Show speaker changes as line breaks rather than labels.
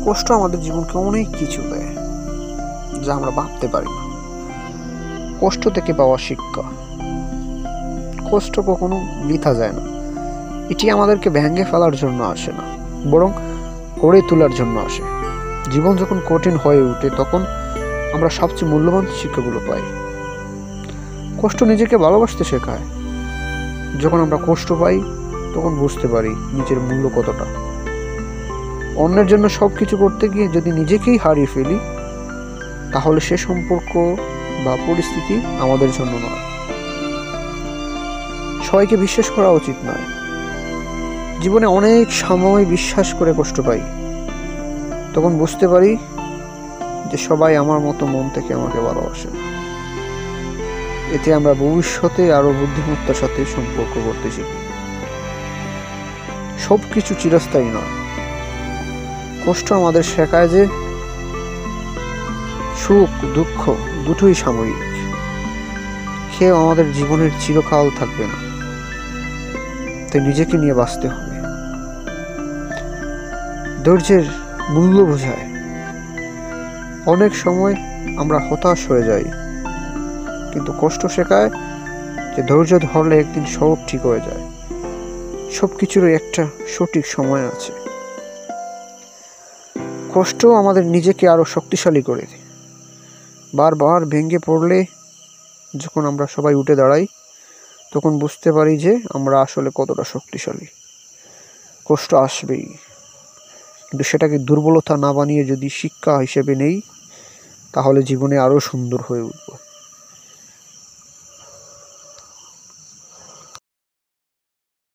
কষ্ট আমাদের জীবনকে অনেক কিছু দেয় যা আমরা ভাবতে পারি না। কষ্ট থেকে পাওয়া শিক্ষা। কষ্ট কখনো বৃথা যায় না। এটি আমাদেরকে ভেঙে ফেলার জন্য আসে না, বরং গড়ে তোলার জন্য আসে। জীবন যখন কঠিন হয়ে ওঠে তখন আমরা সবচেয়ে মূল্যবান শিক্ষাগুলো পাই। কষ্ট নিজেকে ভালোবাসতে শেখায়। যখন আমরা কষ্ট পাই তখন বুঝতে পারি নিজের মূল্য কতটা। অন্যের জন্য সবকিছু করতে গিয়ে যদি নিজেকেই হারিয়ে ফেলি, তাহলে সে সম্পর্ক বা পরিস্থিতি আমাদের জন্য নয়। সবাইকে বিশ্বাস করা উচিত নয়। জীবনে অনেক সময় বিশ্বাস করে কষ্ট পাই, তখন বুঝতে পারি যে সবাই আমার মতো মন থেকে আমাকে ভালোবাসে। এতে আমরা ভবিষ্যতে আরো বুদ্ধিমত্তার সাথে সম্পর্ক করতে শিখি। সবকিছু চিরস্থায়ী নয়। কষ্ট আমাদের শেখায় যে সুখ দুঃখ দুটোই সাময়িক। কেউ আমাদের জীবনের চিরকাল থাকবে না, তাই নিজেকে নিয়ে বাঁচতে হবে। ধৈর্যের মূল্য বোঝায়। অনেক সময় আমরা হতাশ হয়ে যাই, কিন্তু কষ্ট শেখায় যে ধৈর্য ধরলে একদিন সব ঠিক হয়ে যায়। সবকিছুরই একটা সঠিক সময় আছে। কষ্ট আমাদের নিজেকে আরো শক্তিশালী করে। বারবার ভেঙে পড়লে যখন আমরা সবাই উঠে দাঁড়াই, তখন বুঝতে পারি যে আমরা আসলে কতটা শক্তিশালী। কষ্ট আসবেই, কিন্তু সেটাকে দুর্বলতা না বানিয়ে যদি শিক্ষা হিসেবে নেই, তাহলে জীবনে আরো সুন্দর হয়ে উঠবে।